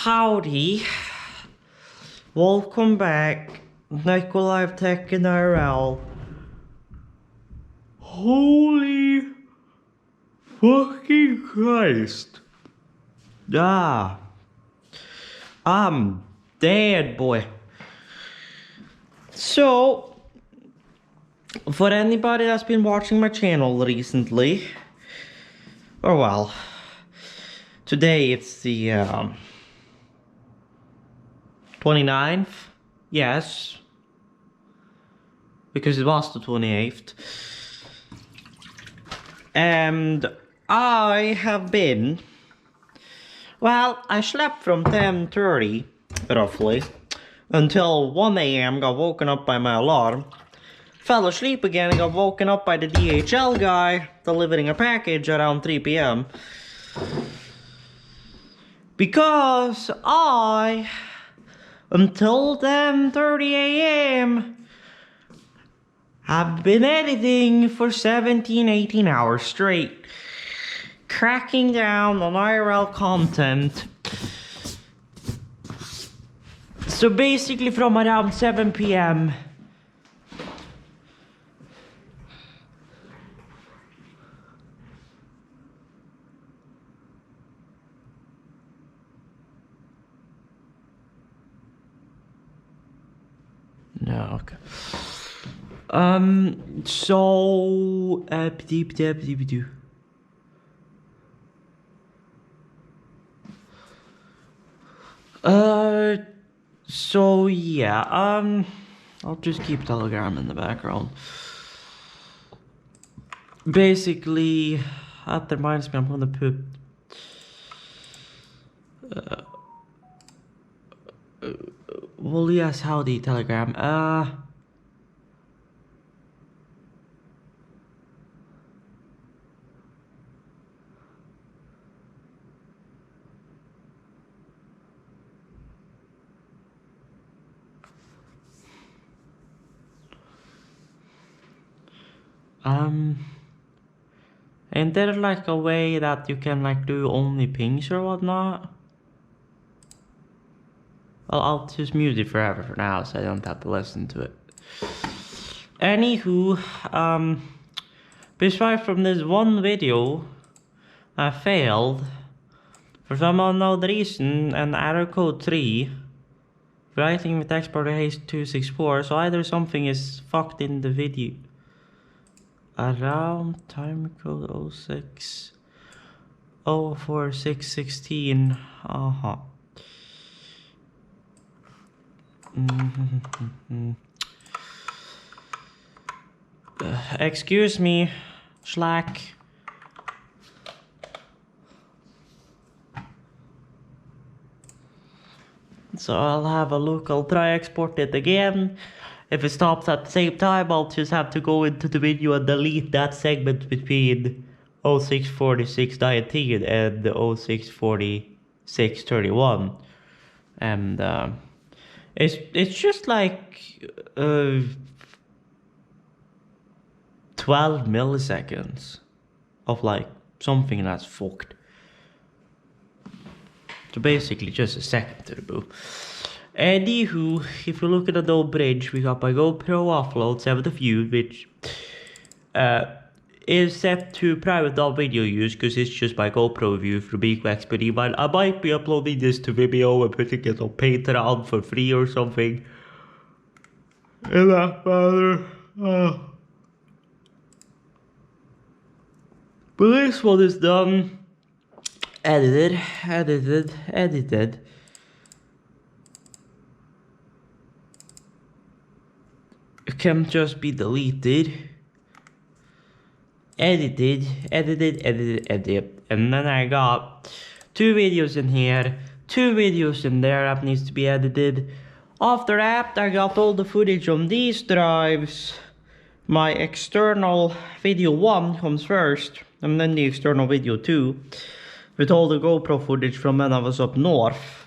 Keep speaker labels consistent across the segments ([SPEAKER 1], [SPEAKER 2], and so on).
[SPEAKER 1] Howdy. Welcome back. Live Tech in IRL. Holy fucking Christ. I'm dead, boy. So, for anybody that's been watching my channel recently, or well, today it's the 29th, yes, because it was the 28th, and I have been, well, I slept from 10:30, roughly, until 1 AM, got woken up by my alarm, fell asleep again and got woken up by the DHL guy delivering a package around 3 PM, because I, until 10:30 AM, I've been editing for 17-18 hours straight, cracking down on IRL content. So basically from around 7 PM no, okay. So yeah, I'll just keep Telegram in the background. Basically, that reminds me, I'm gonna put well, yes, howdy, Telegram. Ain't there like a way that you can like do only pings or whatnot? Well, I'll just mute it forever for now so I don't have to listen to it. Anywho, besides from this one video I failed for some unknown reason, and error code 3 writing with export haste 264, so either something is fucked in the video. Around time code 06 04616. Excuse me, Slack. So I'll have a look, I'll try export it again. If it stops at the same time, I'll just have to go into the video and delete that segment between 064619 and 064631. And it's just like 12 milliseconds of like something that's fucked. So basically just a second to reboot. Anywho, if you look at Adobe Bridge, we got my GoPro offload 7th view, which is set to private video use because it's just my GoPro view for Bequex, but even I might be uploading this to Vimeo and putting it on Patreon for free or something. In that matter. But this one is done. Edited. It can just be deleted. Edited. And then I got 2 videos in here, 2 videos in there that needs to be edited. After that, I got all the footage on these drives. My external video 1 comes first, and then the external video 2. With all the GoPro footage from when I was up north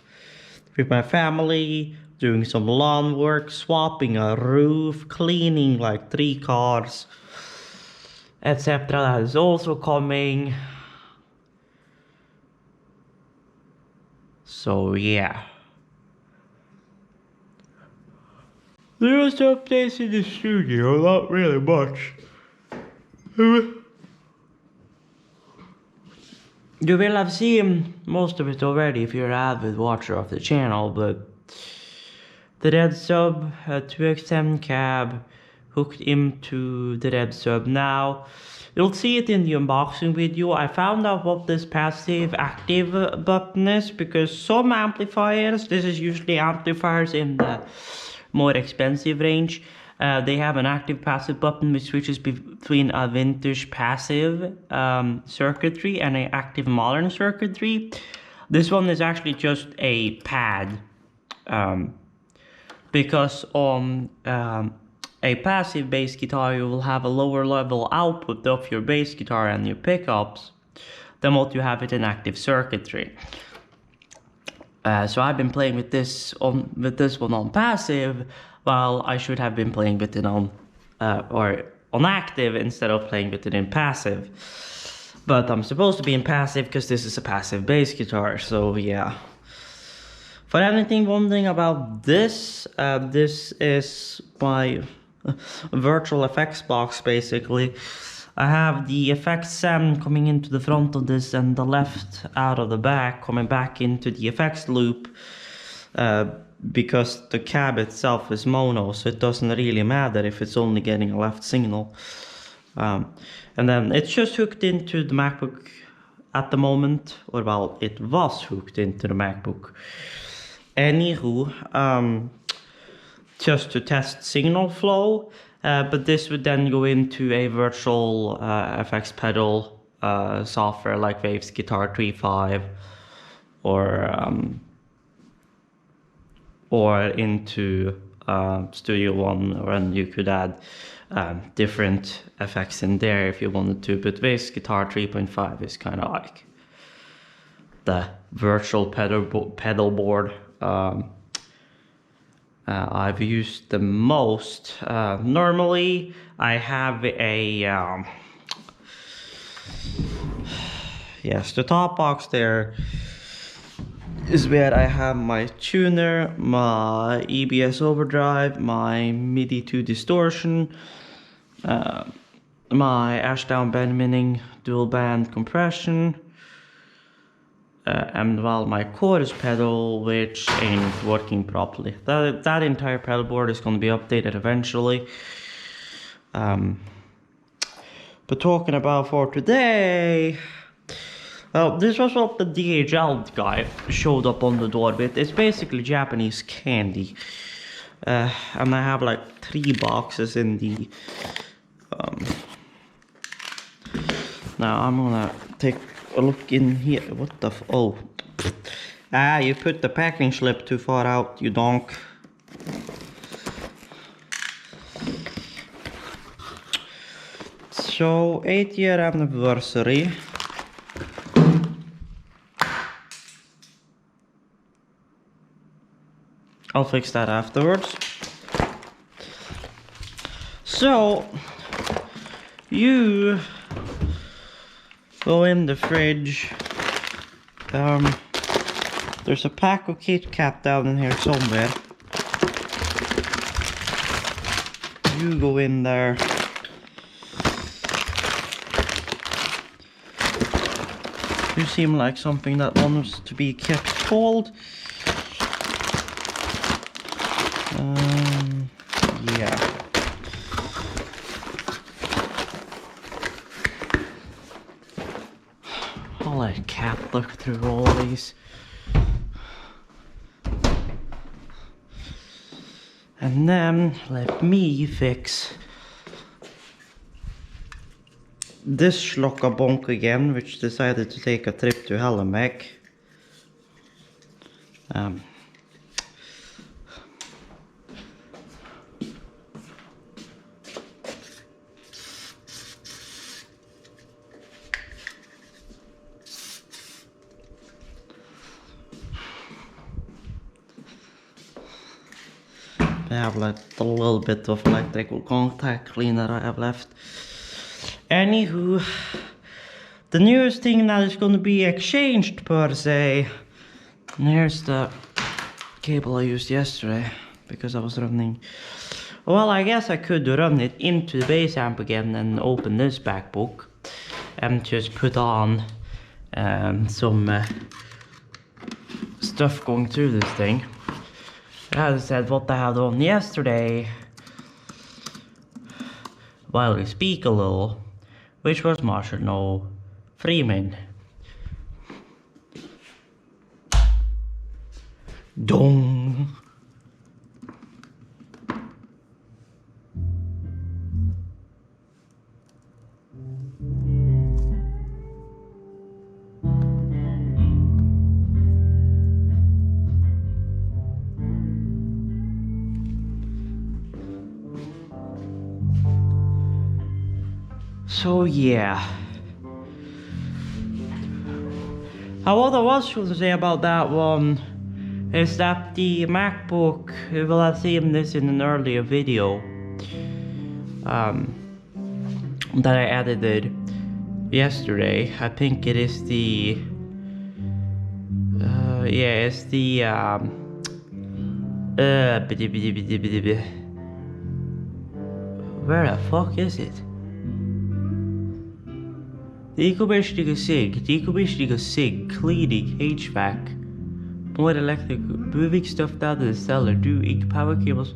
[SPEAKER 1] with my family, doing some lawn work, swapping a roof, cleaning like 3 cars, etc. That is also coming. So yeah. There's updates in the studio, not really much. You will have seen most of it already if you're an avid watcher of the channel, but the red sub, 2x10 cab, hooked into the red sub now. You'll see it in the unboxing video. I found out what this passive active button is, because some amplifiers, this is usually amplifiers in the more expensive range, they have an active passive button which switches between a vintage passive circuitry and an active modern circuitry. This one is actually just a pad, because on a passive bass guitar you will have a lower level output of your bass guitar and your pickups than what you have with an active circuitry. So I've been playing with this one on passive, while I should have been playing with it on active instead of playing with it in passive. But I'm supposed to be in passive because this is a passive bass guitar, so yeah. For anything wondering about this, this is my virtual effects box basically. I have the effects SEM coming into the front of this and the left out of the back coming back into the effects loop, because the cab itself is mono, so it doesn't really matter if it's only getting a left signal. And then it's just hooked into the MacBook at the moment, or well, it was hooked into the MacBook. Anywho, just to test signal flow, but this would then go into a virtual effects pedal software like Waves Guitar 3.5 or into Studio One, and you could add different effects in there if you wanted to, but Waves Guitar 3.5 is kind of like the virtual pedal board I've used the most. Normally I have a yes, the top box there is where I have my tuner, my EBS overdrive, my MIDI to distortion, my Ashdown Benjamin dual band compression, and well, my chorus pedal, which ain't working properly. That entire pedal board is going to be updated eventually. But talking about for today, well, this was what the DHL guy showed up on the door with. It's basically Japanese candy. And I have like 3 boxes in the... Now I'm gonna take a look in here. What the oh. You put the packing slip too far out, you donk. So, 8-year anniversary. I'll fix that afterwards. So, you go in the fridge. There's a pack of Kit Kat down in here somewhere. You go in there. You seem like something that wants to be kept cold. Yeah. I'll let Cat look through all these. And then let me fix this schlockabonk again, which decided to take a trip to hell and back. I have like a little bit of electrical contact cleaner I have left. Anywho, the newest thing that is going to be exchanged per se And here's the cable I used yesterday because I was running. Well, I guess I could run it into the base amp again and open this Macbook and just put on some stuff going through this thing. As I said, what I had done yesterday while we speak a little, which was Marshall No Freeman. Dong. So yeah, what I was going to say about that one is that the MacBook, well, I've seen this in an earlier video that I edited yesterday. I think it is the yeah, it's the where the fuck is it? Decommissioning SIG, cleaning, HVAC, more electric, moving stuff down to the cellar, doing power cables.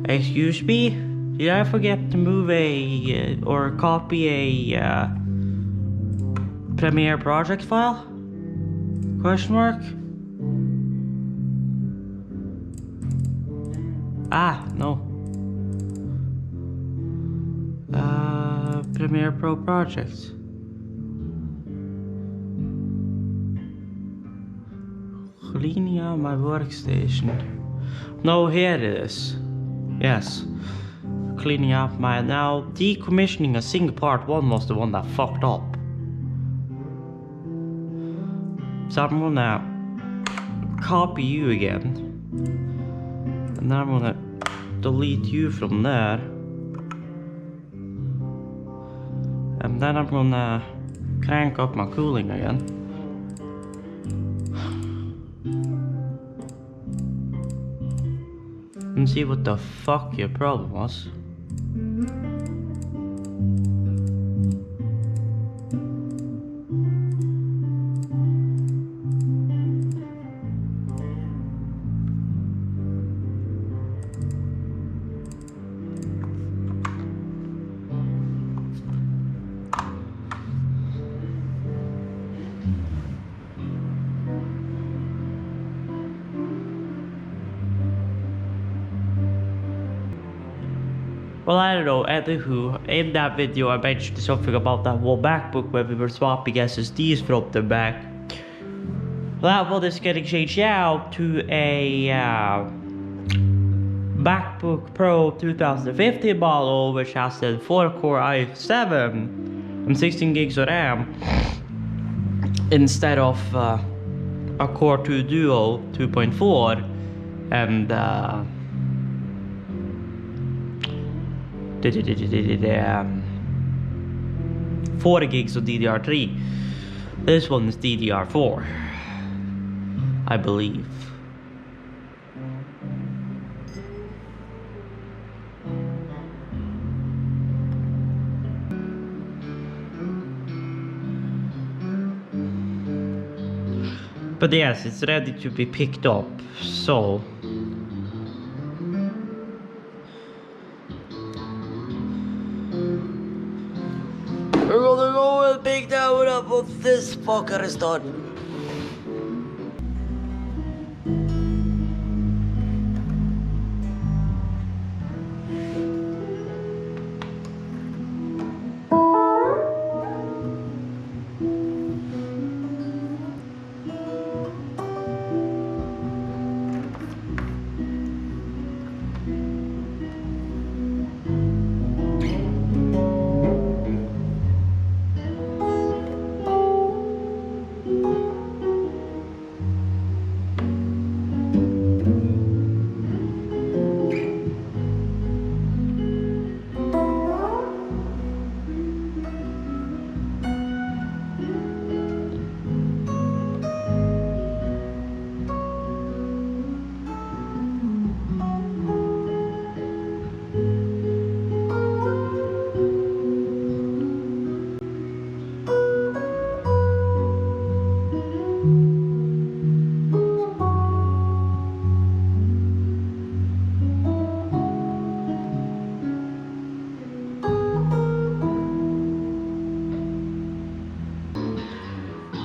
[SPEAKER 1] Excuse me? Did I forget to move or copy a Premiere project file? Question mark? Ah, no. Premiere Pro projects. Cleaning out my workstation. No, here it is. Yes. Cleaning out my... Now, decommissioning a SIG part 1 was the one that fucked up. So I'm gonna copy you again. And then I'm gonna delete you from there. And then I'm gonna crank up my cooling again. And see what the fuck your problem was. Well, I don't know, anywho, in that video I mentioned something about that whole MacBook when we were swapping SSDs from the Mac. That one is getting changed out to a MacBook Pro 2015 model, which has a 4-core i7 and 16 gigs of RAM, instead of a Core 2 Duo 2.4 and 40 gigs of DDR3. This one is DDR4, I believe. But yes, it's ready to be picked up, so we're gonna go and pick that one up once this fucker is done.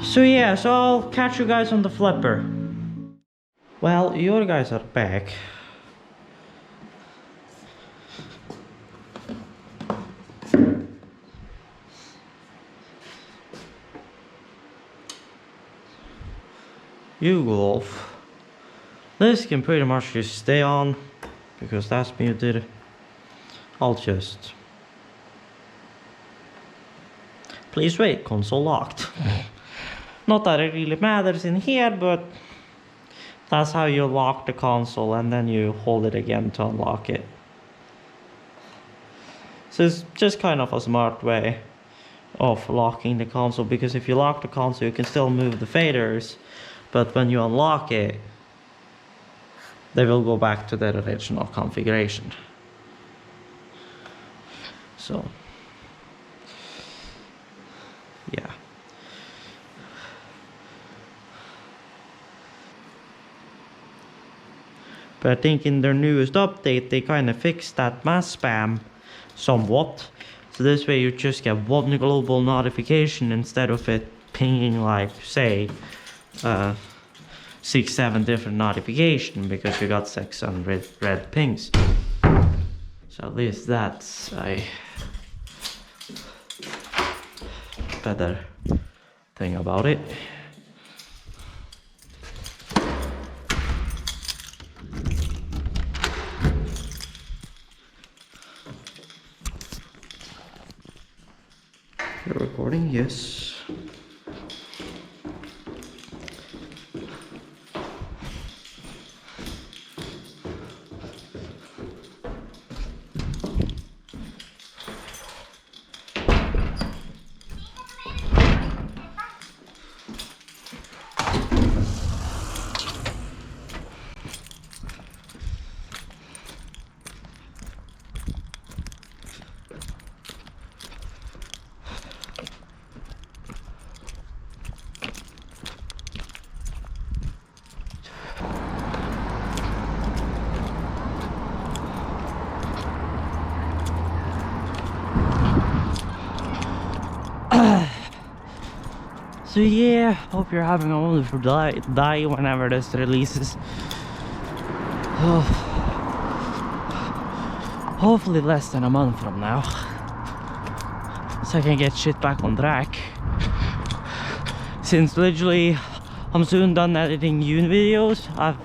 [SPEAKER 1] So yeah, so I'll catch you guys on the flipper. Well, you guys are back. You go off. This can pretty much just stay on because that's muted. I'll just... Please wait, console locked. Not that it really matters in here, but that's how you lock the console, and then you hold it again to unlock it. So it's just kind of a smart way of locking the console, because if you lock the console you can still move the faders, but when you unlock it they will go back to their original configuration. So yeah. But I think in their newest update they kind of fixed that mass spam somewhat. So this way you just get one global notification instead of it pinging like, say, 6-7 different notifications, because you got 600 red pings. So at least that's a better thing about it. You're recording? Yes. So yeah, hope you're having a wonderful day whenever this releases. Oh, hopefully less than a month from now, so I can get shit back on track. Since literally I'm soon done editing June videos. I've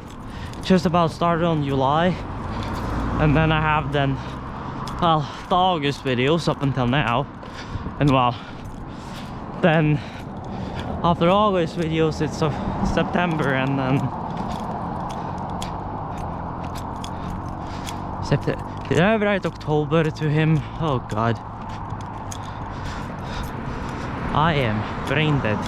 [SPEAKER 1] just about started on July, and then I have then, well, the August videos up until now, and well, then after August videos it's September, and then did I write October to him? Oh god, I am brain dead.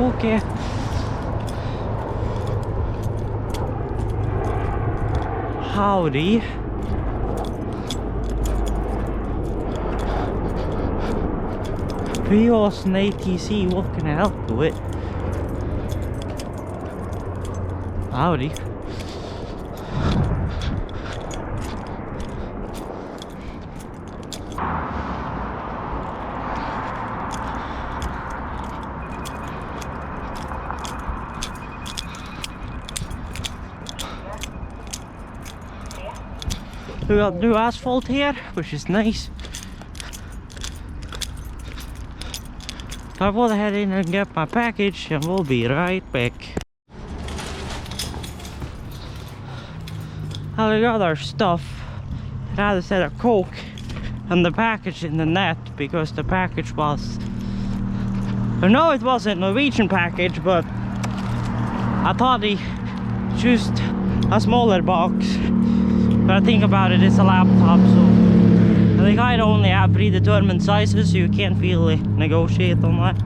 [SPEAKER 1] Okay. Howdy. Pre-OS and ATC, what can I help you with? Howdy. We got new asphalt here, which is nice. I'll go ahead in and get my package and we'll be right back. I got our stuff. I had a set of Coke and the package in the net because the package was... No, it wasn't a Norwegian package, but I thought he just a smaller box. But I think about it, it's a laptop, so they kind of only have predetermined sizes, so you can't really negotiate on that.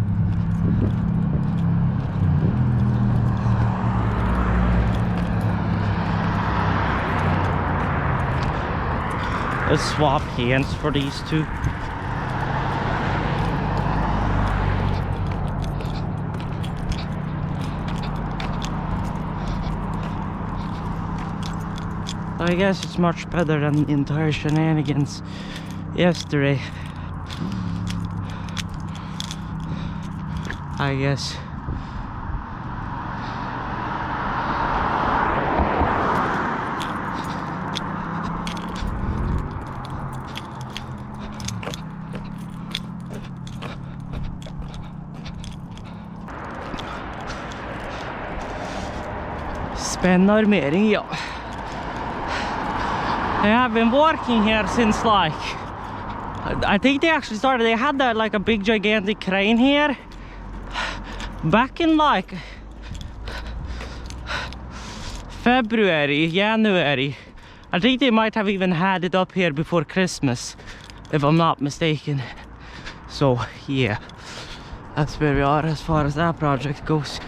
[SPEAKER 1] Let's swap hands for these two. I guess it's much better than the entire shenanigans yesterday. I guess. Spännarmering, ja. I have been working here since like, I think they actually started, they had that like a big gigantic crane here back in like February, January. I think they might have even had it up here before Christmas, if I'm not mistaken. So yeah, that's where we are as far as that project goes.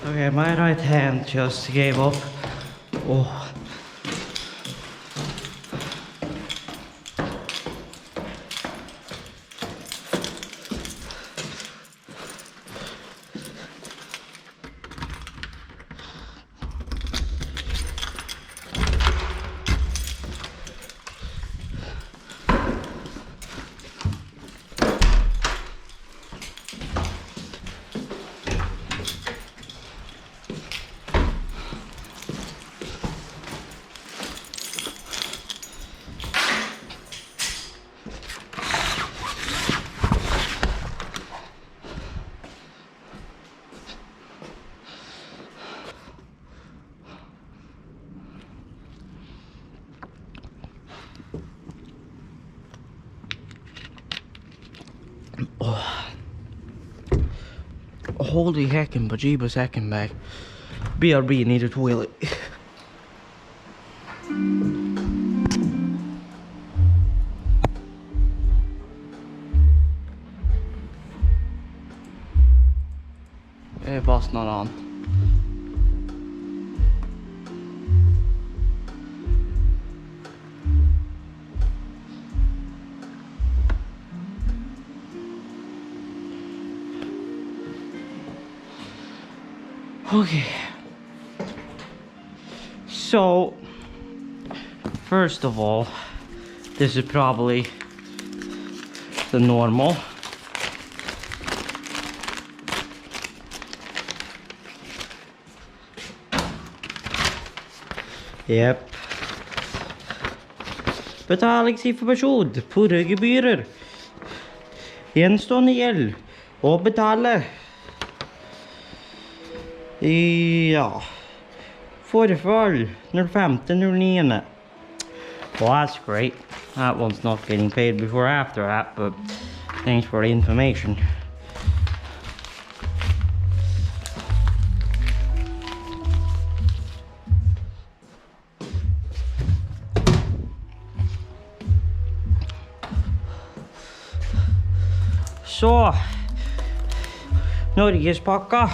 [SPEAKER 1] Okay, my right hand just gave up. Oh. Holy heckin' bejeebus heckin' bag. BRB need a toilet. Bus not on. Okay, so first of all, this is probably the normal. Yep. Betalingsinformasjon, porregebyrer, gjenstående gjeld og betale. Ja, forfall 05.09. Well, that's great. That one's not getting paid before after that, but thanks for the information. Så, Norgespakka.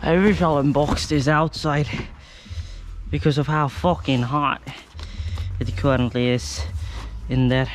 [SPEAKER 1] I wish I'll unbox this outside because of how fucking hot it currently is in there.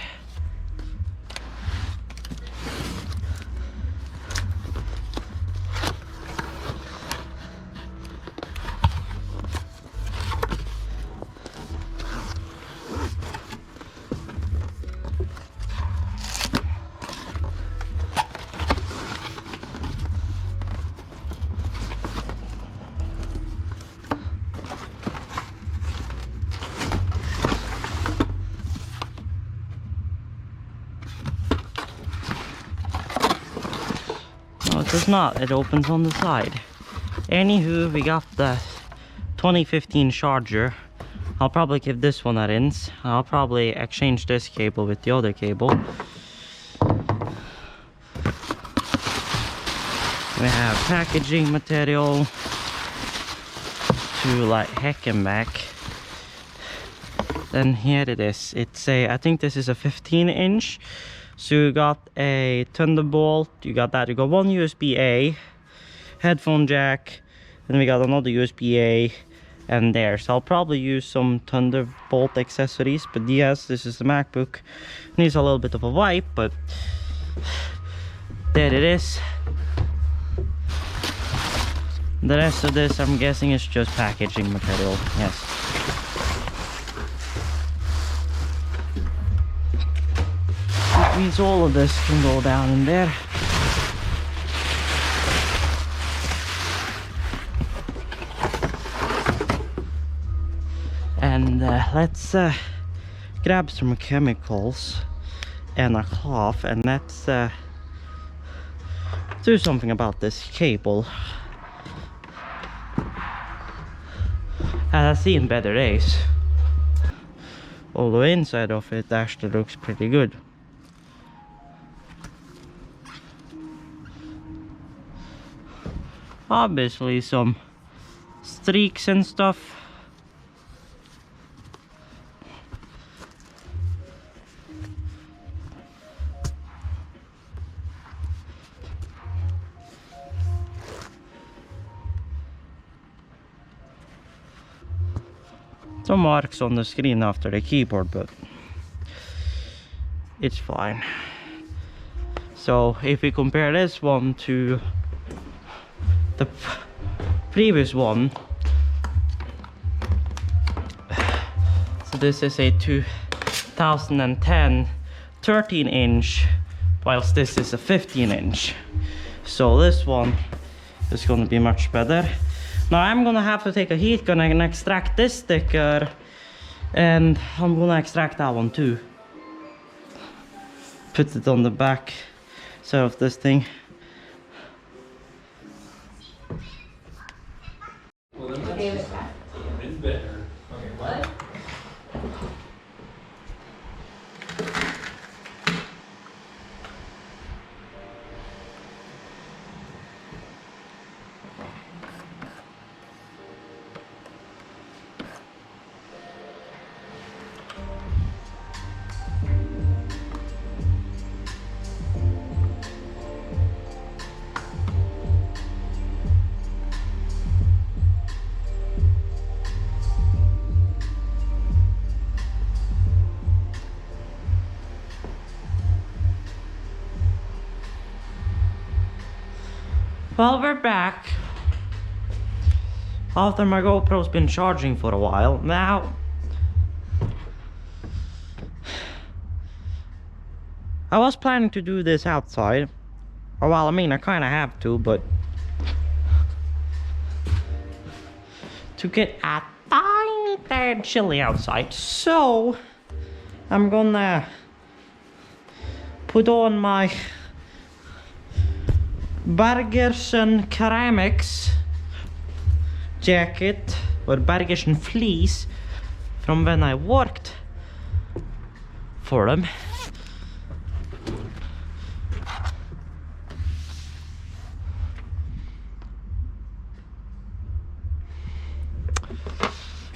[SPEAKER 1] No, it does not. It opens on the side. Anywho, we got the 2015 charger. I'll probably give this one a rinse. I'll probably exchange this cable with the other cable. We have packaging material to like heck and back. Then here it is. It's a, I think this is a 15-inch. So you got a Thunderbolt, you got that, you got one USB-A, headphone jack, and we got another USB-A and there. So I'll probably use some Thunderbolt accessories, but yes, this is the MacBook. Needs a little bit of a wipe, but there it is. The rest of this, I'm guessing, is just packaging material, yes. Which means all of this can go down in there. And let's grab some chemicals and a cloth, and let's do something about this cable. I've seen better days. Although inside of it actually looks pretty good. Obviously some streaks and stuff. Some marks on the screen after the keyboard, but it's fine. So if we compare this one to the previous one, so this is a 2010 13-inch, whilst this is a 15-inch. So this one is going to be much better. Now I'm gonna have to take a heat gun and extract this sticker, and I'm gonna extract that one too. Put it on the back side of this thing. Well, we're back after my GoPro's been charging for a while. Now, I was planning to do this outside. Well, I mean, I kind of have to, but to get a tiny tad chilly outside, so I'm gonna put on my Bergersen Ceramics jacket, or Bergersen fleece, from when I worked for them.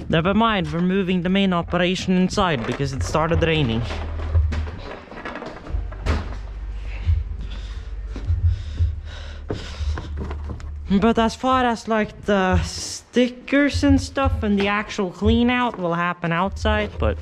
[SPEAKER 1] Never mind, we're moving the main operation inside because it started raining. But as far as like the stickers and stuff and the actual clean out will happen outside, but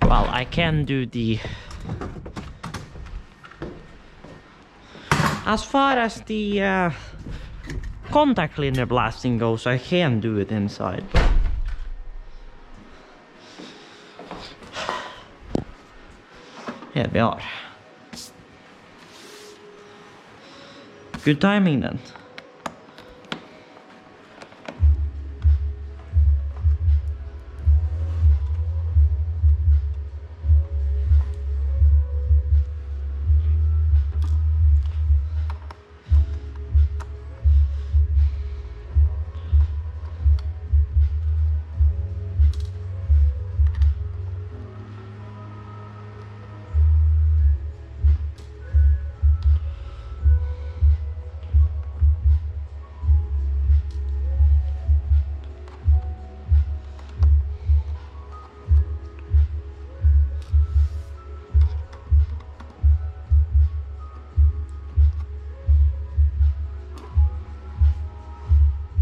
[SPEAKER 1] well, I can do the as far as the contact cleaner blasting goes, I can do it inside. But here we are. Good timing then.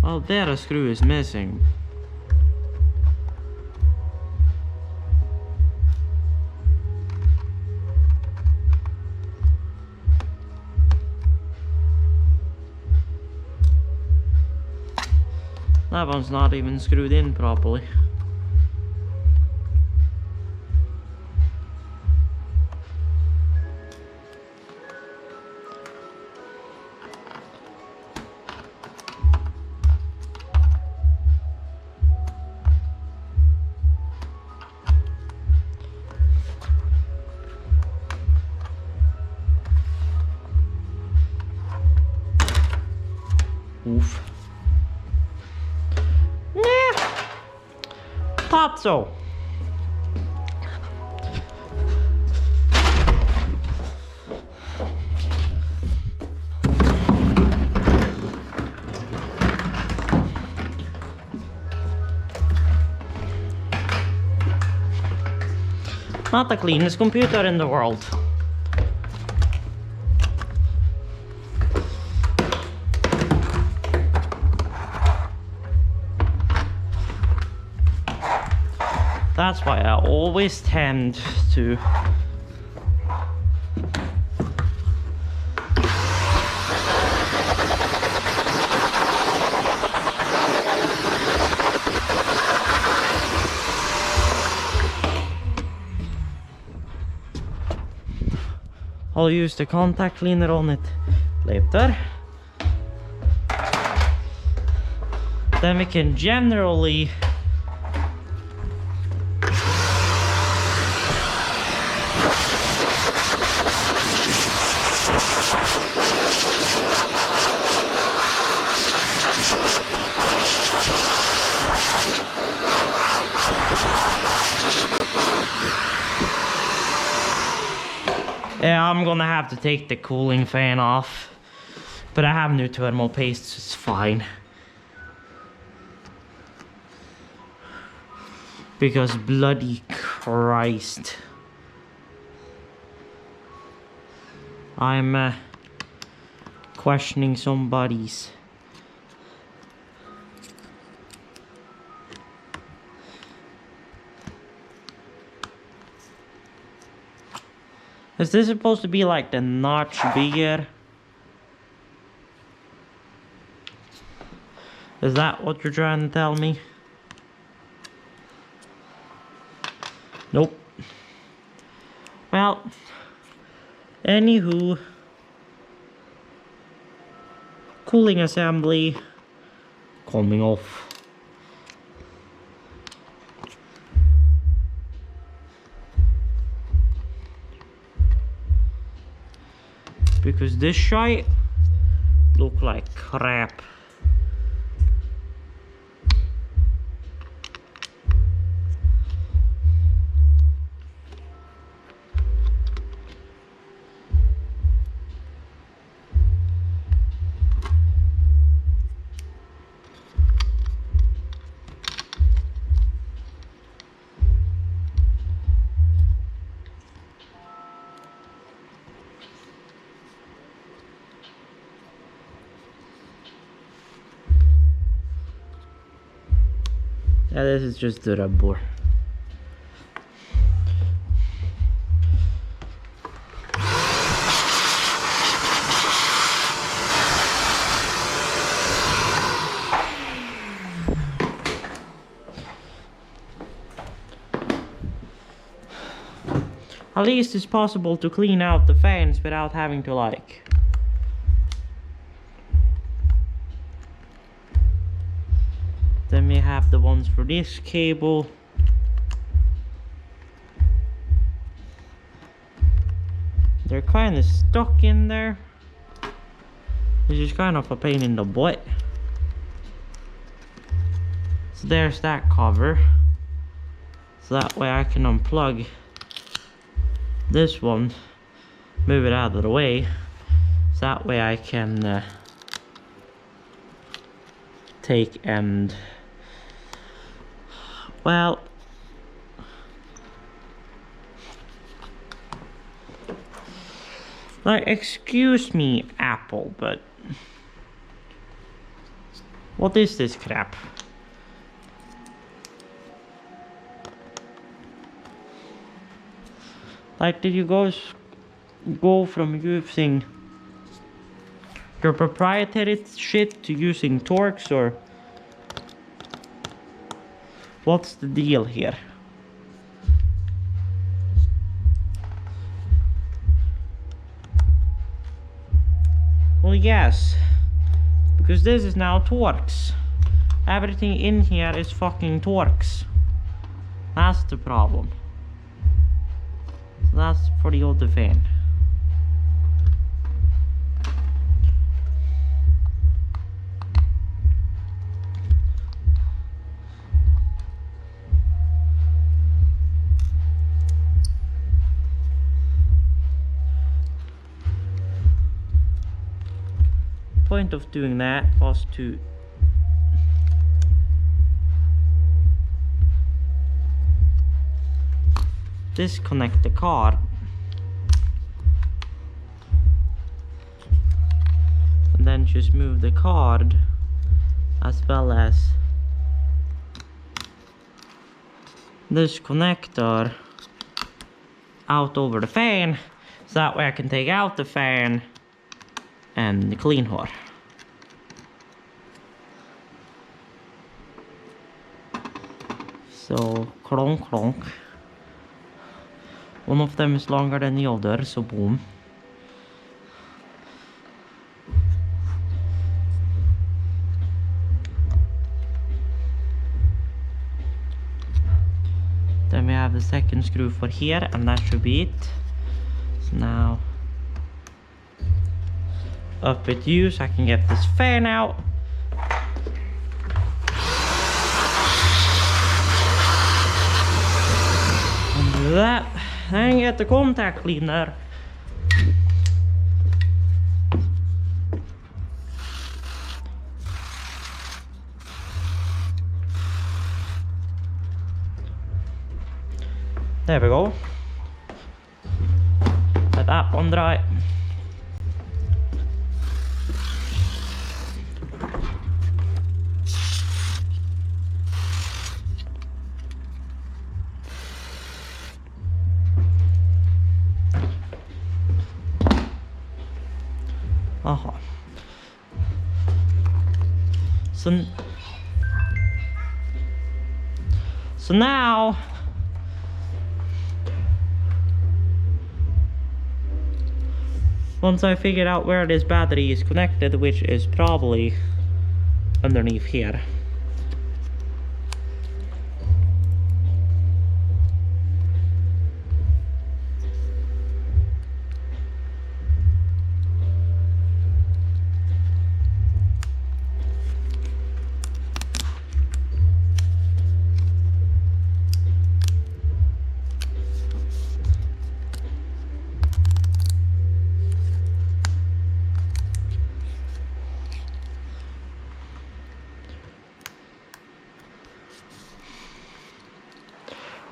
[SPEAKER 1] Oh, there a screw is missing. That one's not even screwed in properly. Oof. Nah. Thought so. Not the cleanest computer in the world. That's why I always tend to I'll use the contact cleaner on it later. Then we can generally yeah, I'm gonna have to take the cooling fan off, but I have new thermal paste, so it's fine. Because bloody Christ, I'm questioning somebody's. Is this supposed to be like the notch bigger? Is that what you're trying to tell me? Nope. Well, anywho, cooling assembly coming off. Because this shite look like crap. Yeah, this is just the rubber. At least it's possible to clean out the fans without having to like... Then we have the ones for this cable. They're kind of stuck in there, which is kind of a pain in the butt. So there's that cover. So that way I can unplug this one, move it out of the way. So that way I can take and... Well... Like, excuse me, Apple, but... What is this crap? Like, did you guys go from using your proprietary shit to using Torx, or... What's the deal here? Well, yes, because this is now Torx. Everything in here is fucking Torx. That's the problem. So that's for the other fan. Point of doing that was to disconnect the card and then just move the card as well as this connector out over the fan, so that way I can take out the fan and clean her. So clonk clonk. One of them is longer than the other, so boom. Then we have the second screw for here, and that should be it. So now up with you so I can get this fan out. And do that, and get the contact cleaner. There we go. Let that one dry. Aha. So now once I figured out where this battery is connected, which is probably underneath here.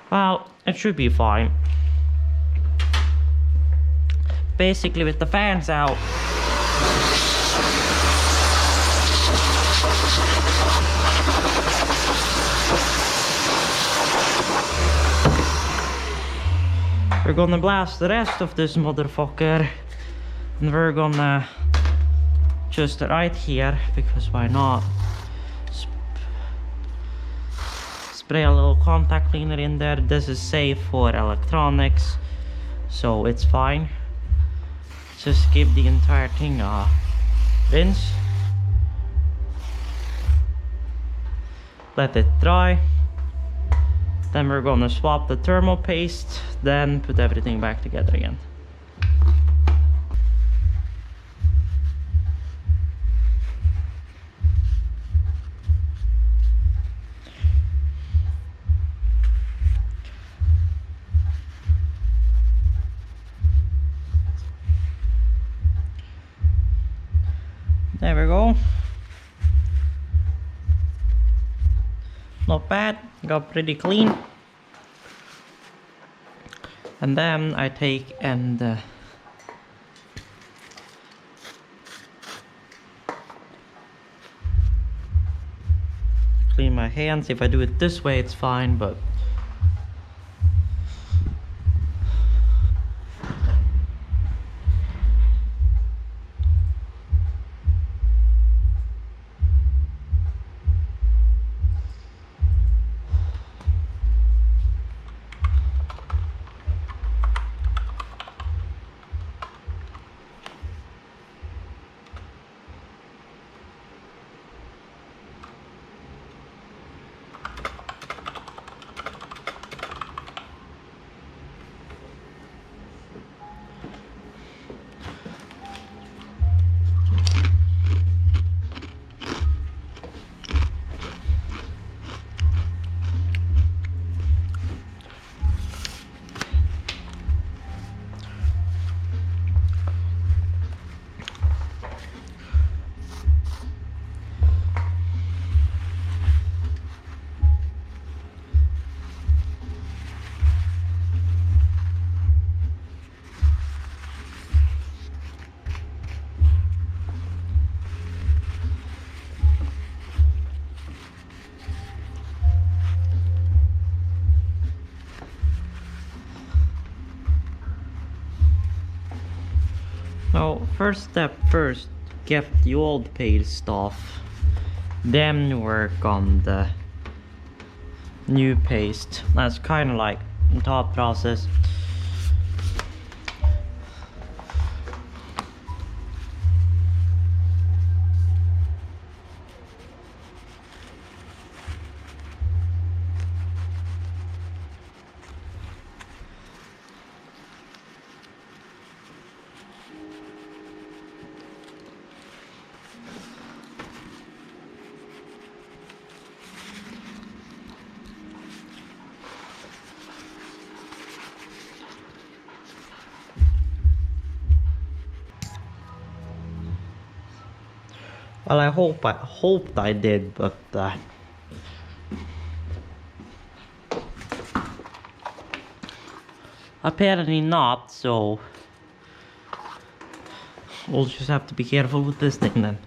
[SPEAKER 1] Well, it should be fine. Basically, with the fans out, we're gonna blast the rest of this motherfucker, and we're gonna just right here, because why not, spray a little contact cleaner in there. This is safe for electronics, so it's fine. Just give the entire thing a rinse, let it dry, then we're gonna swap the thermal paste, then put everything back together again. There we go. Not bad, got pretty clean. And then I take and clean my hands. If I do it this way, it's fine, but so first step first, get the old paste off, then work on the new paste. That's kind of like the thought process. Well, I hoped I did, but apparently not, so we'll just have to be careful with this thing then.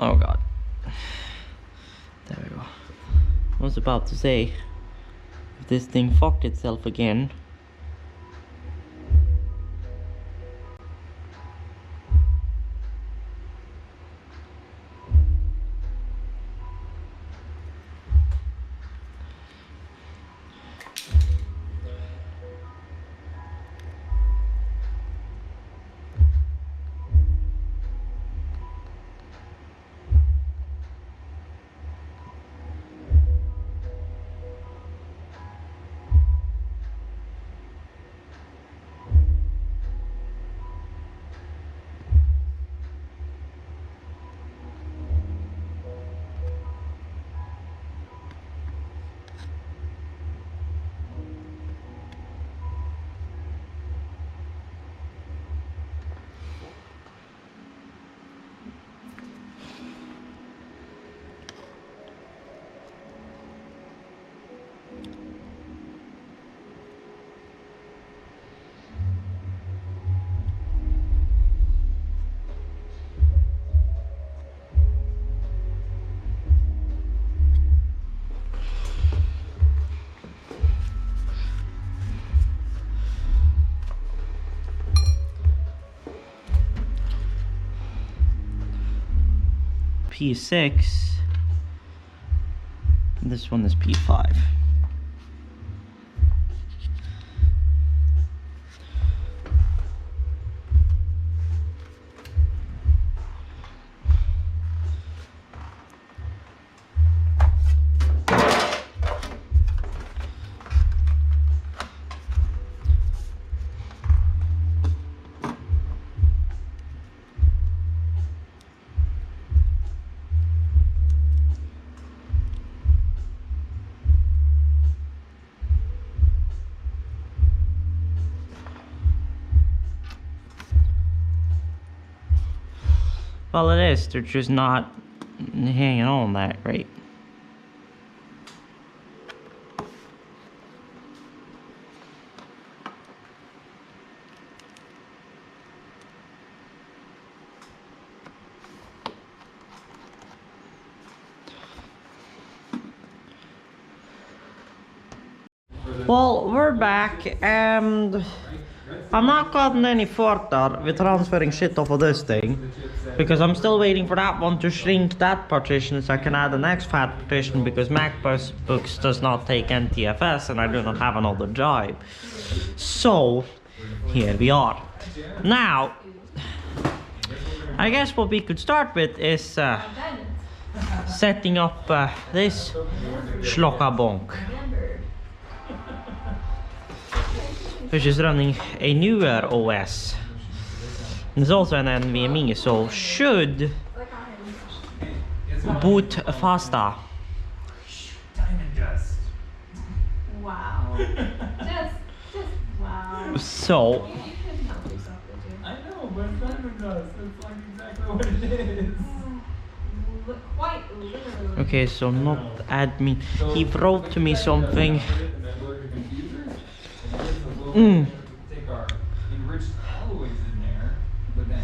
[SPEAKER 1] Oh god. There we go. I was about to say, if this thing fucked itself again. P6. This one is P5. Well, it is. They're just not hanging on that great. Well, we're back, and I'm not gotten any further with transferring shit off of this thing, because I'm still waiting for that one to shrink that partition so I can add an exFAT partition, because Macbooks does not take NTFS and I do not have another drive. So, here we are. Now, I guess what we could start with is setting up this schlockabonk, which is running a newer OS. There's also an NVMe, so should boot faster.
[SPEAKER 2] Wow. just wow.
[SPEAKER 1] So,
[SPEAKER 3] I know, but it's diamond dust. That's like exactly what it is.
[SPEAKER 2] Quite literally.
[SPEAKER 1] okay, so not admin. He wrote to me something.
[SPEAKER 3] Take our enriched alloys in there, but then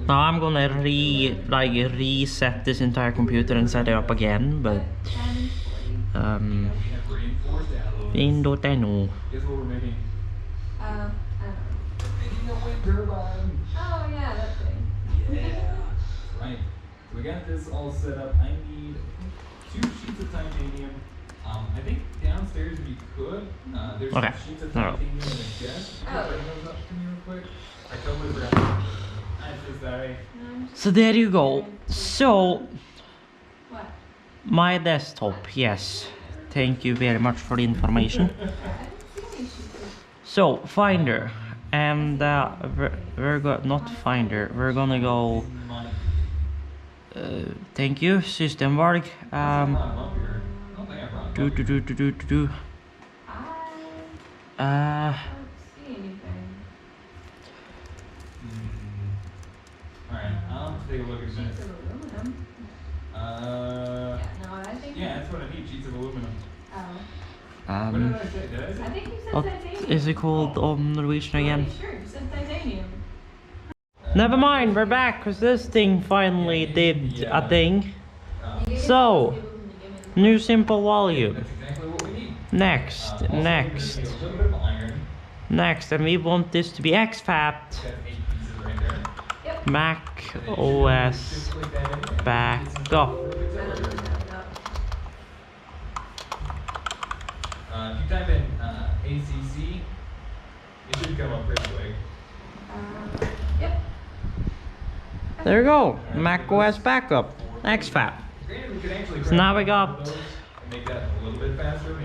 [SPEAKER 1] Now I'm gonna reset this entire computer and set it up again, but Windows 10.
[SPEAKER 3] Guess what we're making?
[SPEAKER 2] I don't know.
[SPEAKER 3] Making a wind turbine.
[SPEAKER 2] Oh yeah, that thing.
[SPEAKER 3] Yeah. Right. So we got this all set up. I need 2 sheets of titanium. I think downstairs we could. There's
[SPEAKER 1] Okay.
[SPEAKER 3] some sheets of
[SPEAKER 1] No.
[SPEAKER 3] titanium in the chest. You can
[SPEAKER 2] Oh.
[SPEAKER 3] bring those up to me real quick. I totally forgot. I'm so sorry.
[SPEAKER 1] So there you go. So
[SPEAKER 2] What?
[SPEAKER 1] my desktop, yes. Thank you very much for the information.
[SPEAKER 2] I didn't see any sheets.
[SPEAKER 1] So Finder, and not Finder. We're gonna go. Thank you, system work. Do.
[SPEAKER 2] I don't see anything.
[SPEAKER 3] Alright, I'll have to take a look at
[SPEAKER 2] Sheets
[SPEAKER 3] this.
[SPEAKER 2] of aluminum. Yeah, no, I think.
[SPEAKER 3] Yeah, that's what I need, sheets of aluminum.
[SPEAKER 2] Oh.
[SPEAKER 3] What did I say? Did I
[SPEAKER 2] I
[SPEAKER 3] say?
[SPEAKER 2] think you said
[SPEAKER 1] What
[SPEAKER 2] titanium.
[SPEAKER 1] is it called on Norwegian again?
[SPEAKER 2] Pretty sure you said titanium.
[SPEAKER 1] Never mind, we're back because this thing finally did a thing. So, new simple volume.
[SPEAKER 3] That's exactly what we need.
[SPEAKER 1] Next,
[SPEAKER 3] Also, we're gonna need a little bit of iron.
[SPEAKER 1] next, and we want this to be exFAT.
[SPEAKER 3] That's 8 pieces right there.
[SPEAKER 2] Yep.
[SPEAKER 1] Mac
[SPEAKER 3] And then you
[SPEAKER 1] OS
[SPEAKER 3] just click that in and
[SPEAKER 1] back
[SPEAKER 3] get some
[SPEAKER 1] up.
[SPEAKER 3] perfect
[SPEAKER 2] I don't
[SPEAKER 3] accelerator.
[SPEAKER 2] know that.
[SPEAKER 3] If you type in ACC, it should come up pretty quick.
[SPEAKER 2] Yep.
[SPEAKER 1] There you go, Mac OS backup, exFAT.
[SPEAKER 3] Granted, we could actually
[SPEAKER 1] So now we
[SPEAKER 3] grab
[SPEAKER 1] got-
[SPEAKER 3] those and make that a little bit faster.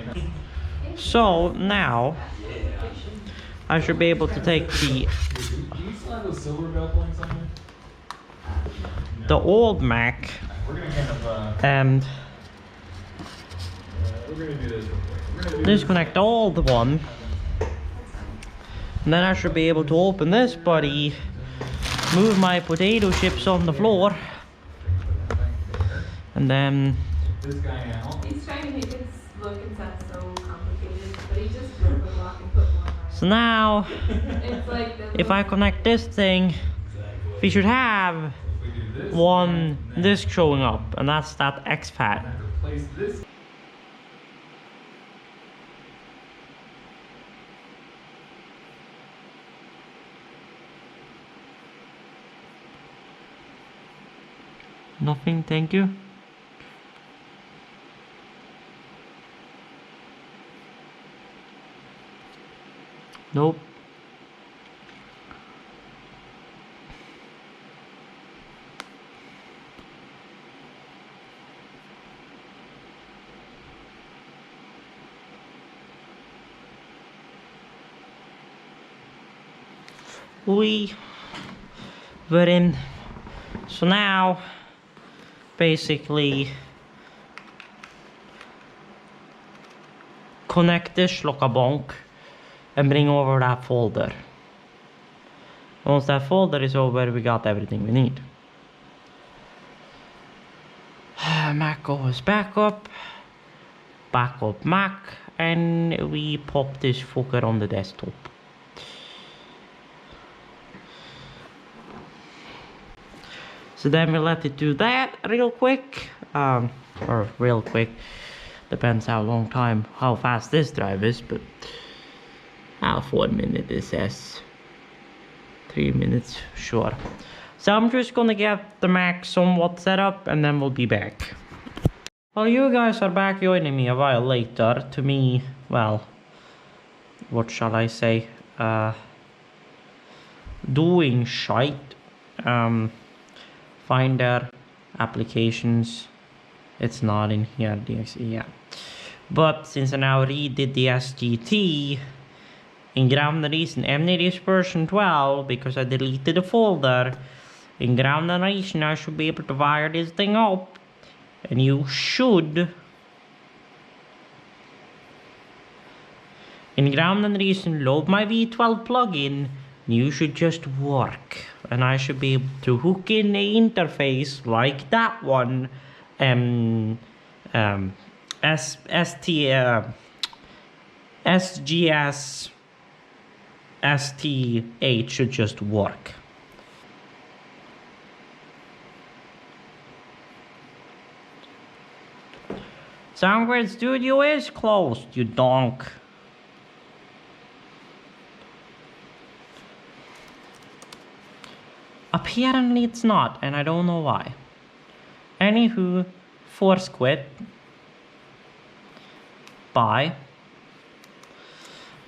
[SPEAKER 1] So now I should be able to take
[SPEAKER 3] Do you still have those silver bell points on you?
[SPEAKER 1] the old Mac
[SPEAKER 3] We're gonna kind of
[SPEAKER 1] and
[SPEAKER 3] we're gonna do this real quick. We're gonna do
[SPEAKER 1] disconnect the old one. And then I should be able to open this buddy, move my potato chips on the floor, and then
[SPEAKER 3] this guy now.
[SPEAKER 2] He's trying to make his look and sound so complicated, but he just broke the lock and put one on.
[SPEAKER 1] so now
[SPEAKER 2] It's like the
[SPEAKER 1] if I connect this thing, we should have
[SPEAKER 3] If we do this,
[SPEAKER 1] one
[SPEAKER 3] then
[SPEAKER 1] disc showing up, and that's that exFAT.
[SPEAKER 3] I have to replace this.
[SPEAKER 1] Nothing, thank you. Nope. We were in. So now, basically, connect this like a bonk and bring over that folder. Once that folder is over, we got everything we need. Mac OS backup, backup Mac, and we pop this fucker on the desktop. So then we let it do that real quick, or real quick, depends how fast this drive is, but 1 minute it says, 3 minutes, sure. So I'm just gonna get the Mac somewhat set up and then we'll be back. Well, you guys are back joining me a while later. To me, well, what shall I say, doing shite. Finder, applications, it's not in here, yeah. But since I now redid the SGT in ground reason MNetis version 12, because I deleted the folder, in ground reason I should be able to wire this thing up, and you should. In ground reason, load my V12 plugin, you should just work, and I should be able to hook in a interface like that one. SGS ST8 should just work. Soundgrid Studio is closed, you donk. Apparently it's not, and I don't know why. Anywho, force quit. Bye.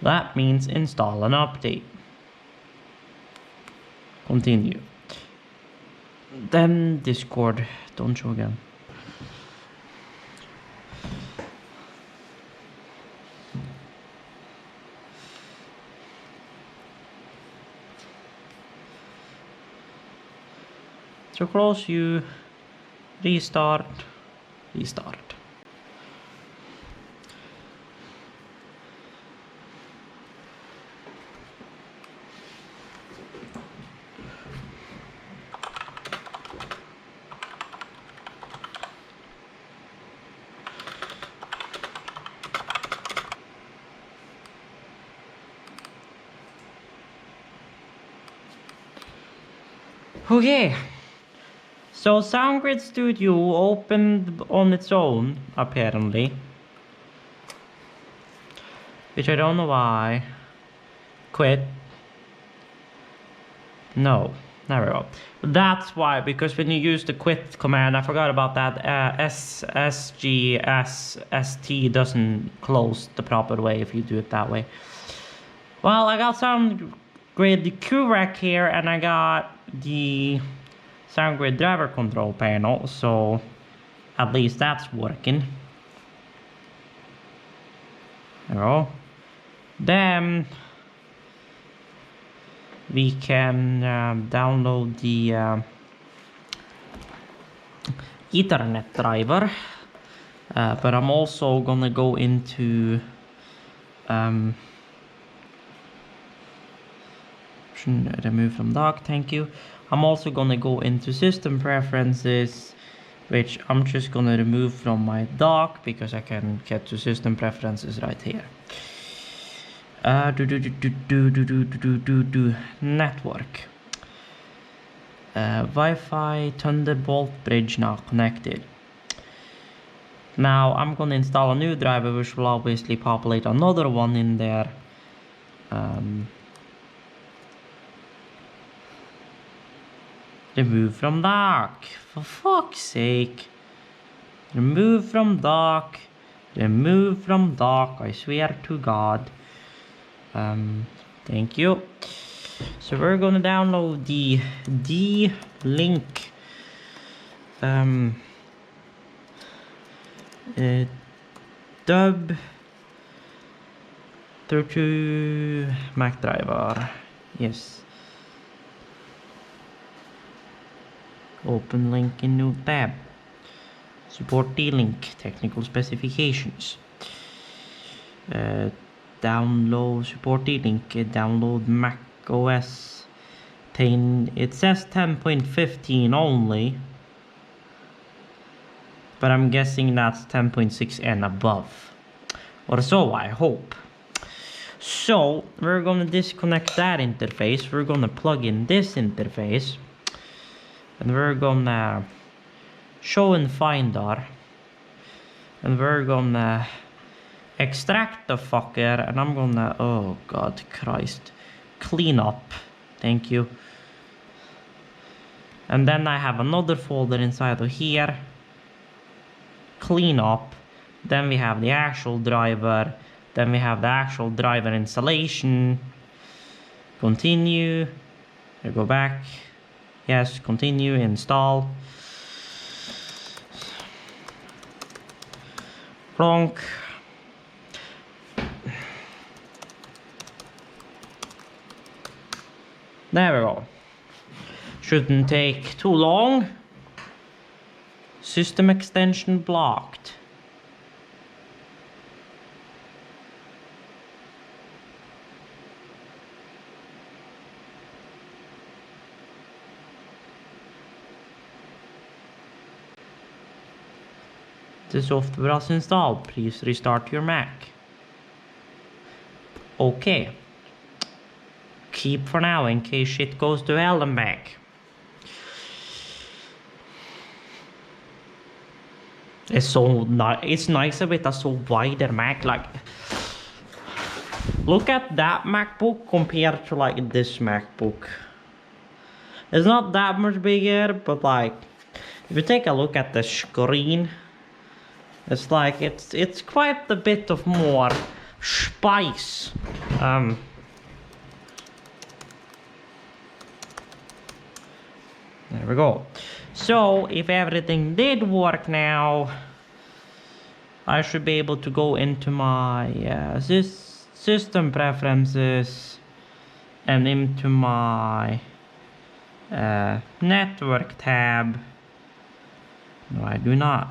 [SPEAKER 1] That means install an update. Continue. Then Discord. Don't show again. So close you, restart. Okay. So SoundGrid Studio opened on its own, apparently. Which I don't know why. Quit. No, there we go. That's why, because when you use the quit command, I forgot about that, SGSST doesn't close the proper way if you do it that way. Well, I got SoundGrid QREC here, and I got the SoundGrid driver control panel, so at least that's working. There we go. Then we can download the Ethernet driver, but I'm also gonna go into remove from dock, thank you. I'm also gonna go into system preferences, which I'm just gonna remove from my dock because I can get to system preferences right here. Network. Wi-Fi Thunderbolt bridge not connected. Now I'm gonna install a new driver, which will obviously populate another one in there. Remove from dock. For fuck's sake. Remove from dock. Remove from dock. I swear to God. Thank you. So we're gonna download the D-Link. Dub 32 Mac driver. Yes. Open link in new tab. Support D-Link. Technical specifications. Download support D-Link. Download Mac OS. It says 10.15 only. But I'm guessing that's 10.6 and above. Or so I hope. So we're gonna disconnect that interface. We're gonna plug in this interface. And we're gonna show in Finder. And we're gonna extract the fucker. And I'm gonna, oh God Christ, clean up. Thank you. And then I have another folder inside of here. Clean up. Then we have the actual driver. Then we have the actual driver installation. Continue. I go back. Yes, continue, install. Plonk. There we go. Shouldn't take too long. System extension blocked. The software was installed. Please restart your Mac. Okay. Keep for now in case shit goes to hell and back. It's nicer with a so wider Mac. Like, look at that MacBook compared to like this MacBook. It's not that much bigger, but like, if you take a look at the screen, it's like it's quite a bit of more spice. There we go. So if everything did work now, I should be able to go into my system preferences and into my network tab. No, I do not.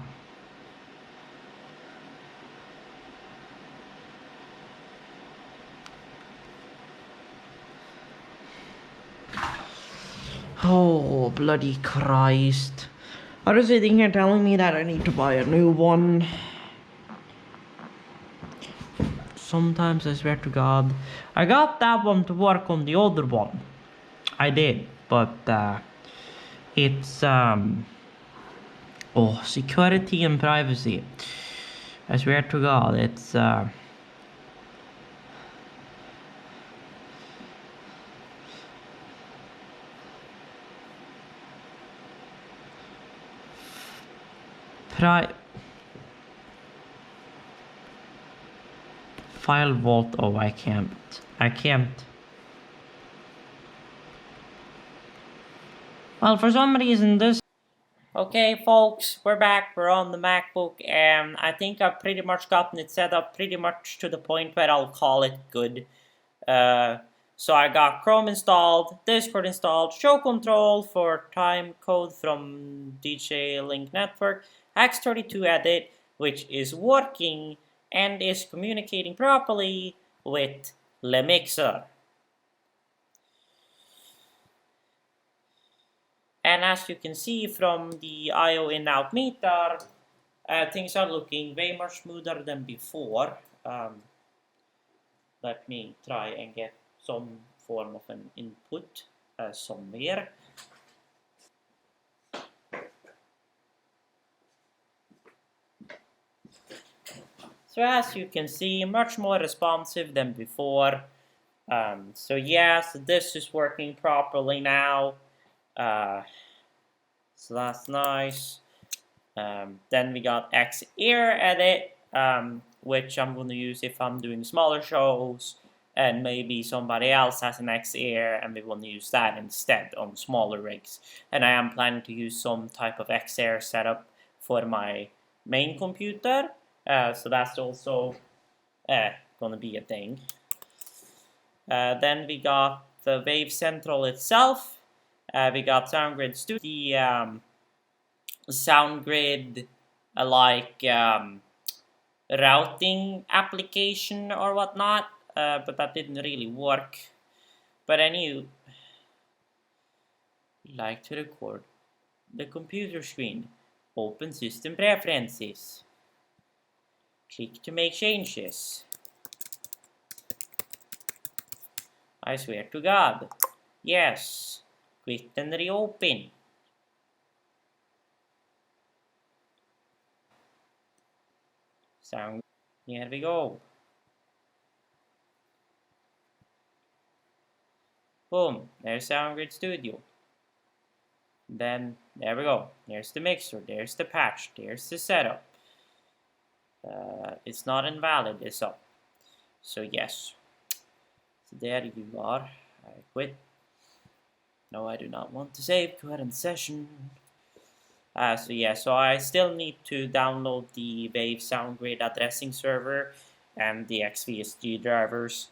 [SPEAKER 1] Oh, bloody Christ. I was sitting here telling me that I need to buy a new one. Sometimes I swear to God. I got that one to work on the other one. I did, but it's oh, security and privacy. I swear to God, it's file vault. Oh, I can't. Well, for some reason this. Okay, folks, we're back. We're on the MacBook, and I think I've pretty much gotten it set up pretty much to the point where I'll call it good. So I got Chrome installed, Discord installed, show control for time code from DJ Link Network, X32 edit, which is working and is communicating properly with the mixer. And as you can see from the I/O in-out meter, things are looking way much smoother than before. Let me try and get some form of an input somewhere. So as you can see, much more responsive than before. So yes, this is working properly now. So that's nice. Then we got XEar edit, which I'm going to use if I'm doing smaller shows, and maybe somebody else has an XEar and we want to use that instead on smaller rigs. And I am planning to use some type of XEar setup for my main computer, so that's also going to be a thing. Then we got the Wave Central itself. We got SoundGrid Studio, the SoundGrid routing application or whatnot, but that didn't really work. But I knew like to record the computer screen. Open system preferences. Click to make changes. I swear to God. Yes. Quit and reopen. Sound. Here we go. Boom. There's SoundGrid Studio. Then there we go. There's the mixer. There's the patch. There's the setup. It's not invalid. It's up. So yes. So there you are. I quit. No, I do not want to save current session. So yeah, so I still need to download the Wave SoundGrid addressing server and the XVSG drivers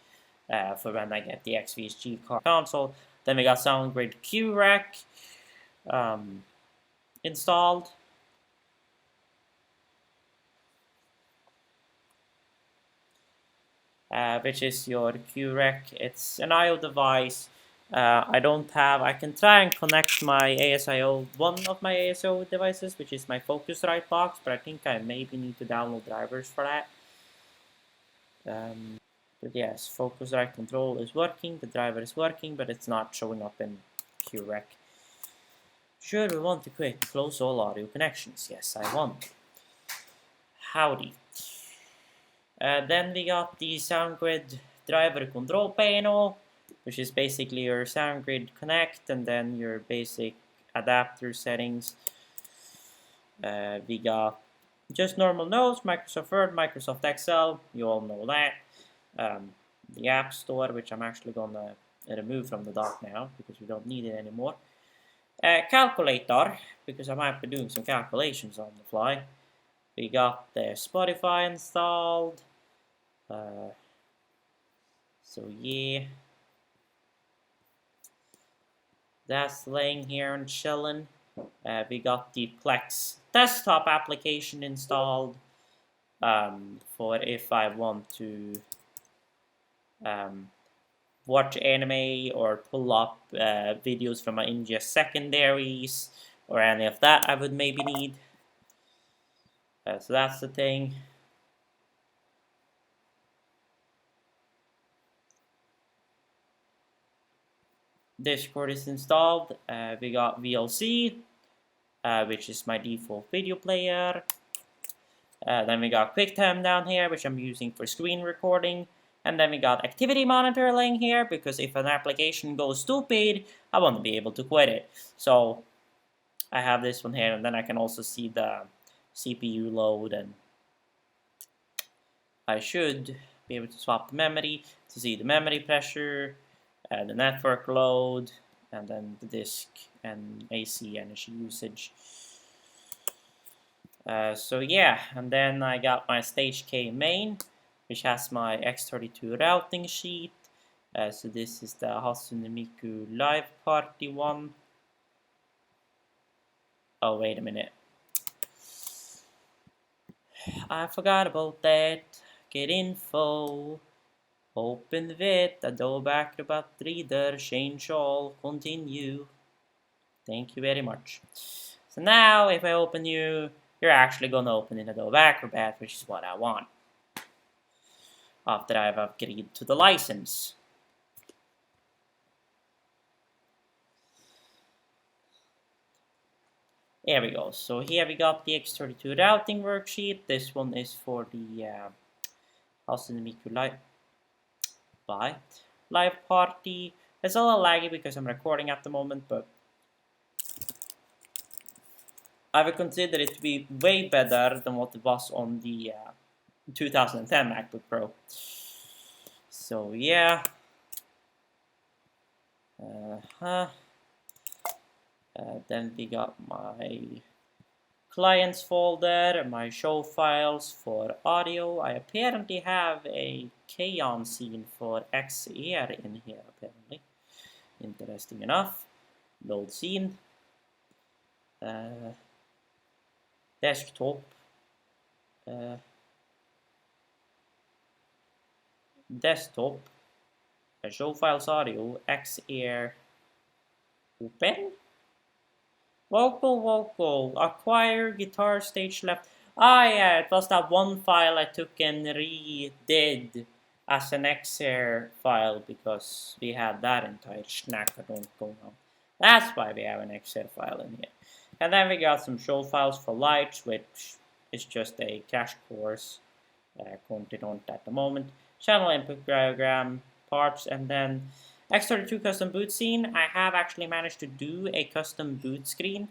[SPEAKER 1] for when I get the XVSG console. Then we got SoundGrid QREC installed. Which is your QREC. It's an I/O device. I can try and connect my ASIO, one of my ASIO devices, which is my Focusrite box, but I think I maybe need to download drivers for that. But yes, Focusrite control is working, the driver is working, but it's not showing up in QREC. Sure, we want to quit. Close all audio connections. Yes, I want. Howdy. Then we got the SoundGrid driver control panel, which is basically your SoundGrid Connect and then your basic adapter settings. We got just normal notes, Microsoft Word, Microsoft Excel, you all know that. The App Store, which I'm actually gonna remove from the dock now because we don't need it anymore. Calculator, because I might be doing some calculations on the fly. We got the Spotify installed. So yeah, that's laying here and chilling. We got the Plex desktop application installed for if I want to watch anime or pull up videos from my ingest secondaries or any of that I would maybe need. So that's the thing. Discord is installed. We got VLC, which is my default video player. Then we got QuickTime down here, which I'm using for screen recording. And then we got Activity Monitor laying here, because if an application goes stupid, I want to be able to quit it. So I have this one here, and then I can also see the CPU load, and I should be able to swap the memory to see the memory pressure, the network load, and then the disk and AC energy usage. So yeah, and then I got my Stage K main, which has my X32 routing sheet. So this is the Hatsune Miku live party one. Oh, wait a minute. I forgot about that. Get info. Open with Adobe Acrobat Reader, change all, continue. Thank you very much. So now if I open you're actually gonna open in Adobe Acrobat, which is what I want. After I've agreed to the license. There we go. So here we got the X32 routing worksheet. This one is for the Hatsune Miku live party. It's a little laggy because I'm recording at the moment, but I would consider it to be way better than what it was on the 2010 MacBook Pro. So yeah. Then we got my clients folder, my show files for audio. I apparently have a K-on scene for XR in here, apparently. Interesting enough. Load scene. Desktop. Desktop. Show files audio. XR. Open. Vocal. Acquire guitar stage left. Ah, yeah, it was that one file I took and redid as an XR file because we had that entire snack that don't go on. That's why we have an XR file in here. And then we got some show files for lights, which is just a crash course. Content on at the moment. Channel input diagram, parts, and then X32 custom boot scene. I have actually managed to do a custom boot screen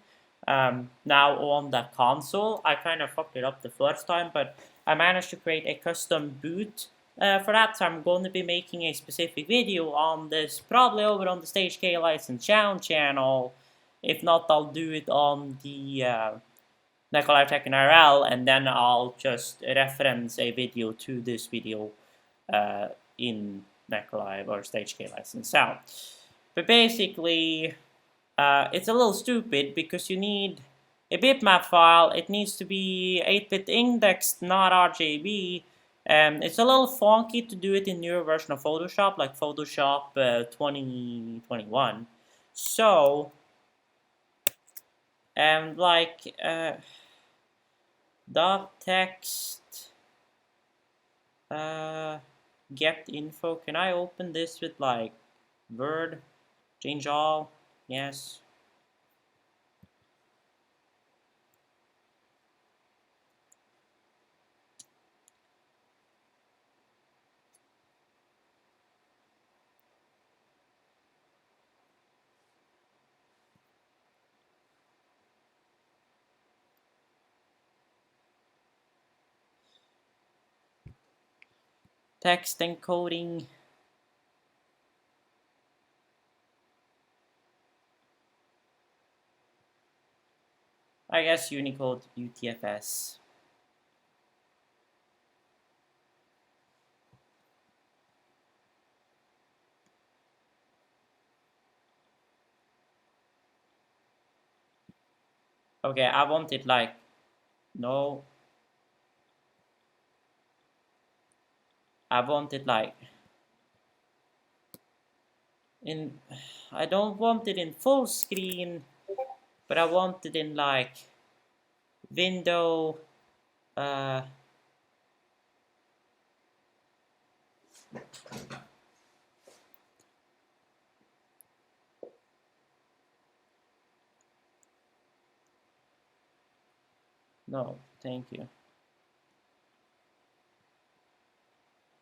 [SPEAKER 1] now on the console. I kind of fucked it up the first time, but I managed to create a custom boot for that. So I'm going to be making a specific video on this, probably over on the Stage K License Sound channel. If not, I'll do it on the Nikolai Tech IRL, and then I'll just reference a video to this video in Nikolai or Stage K License Sound. But basically, it's a little stupid because you need a bitmap file. It needs to be 8-bit indexed, not RGB. It's a little funky to do it in newer version of Photoshop, like Photoshop 2021. So, dot text get info. Can I open this with like Word? Change all? Yes. Text encoding. I guess Unicode UTF-S. Okay, I want it like, no. I want it like, I don't want it in full screen, but I want it in like, window, no, thank you.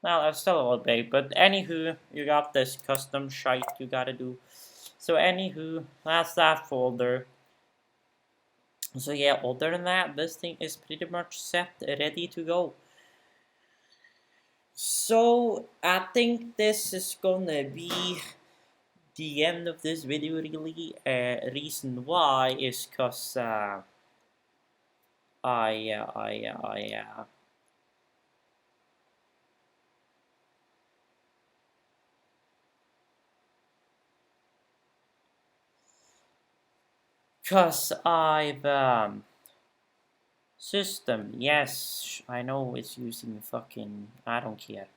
[SPEAKER 1] Well, that's still a little big, but anywho, you got this custom shite you gotta do. So anywho, that's that folder. So yeah, other than that, this thing is pretty much set, ready to go. So I think this is gonna be the end of this video really. Reason why is cause I've system, yes, I know it's using fucking, I don't care.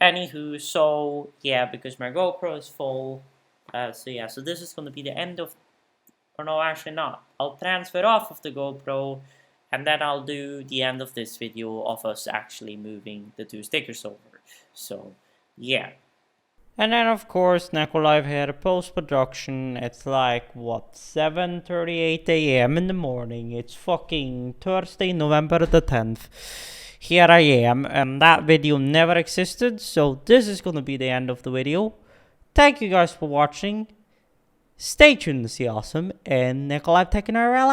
[SPEAKER 1] Anywho, so yeah, because my GoPro is full, so yeah, so this is gonna be the end of, or no, actually not. I'll transfer off of the GoPro, and then I'll do the end of this video of us actually moving the two stickers over. So yeah. And then of course Nikolai here post-production. It's like what, 7:38 AM in the morning. It's fucking Thursday, November the 10th. Here I am, and that video never existed, so this is gonna be the end of the video. Thank you guys for watching. Stay tuned to see awesome, and Nikolai taking our out.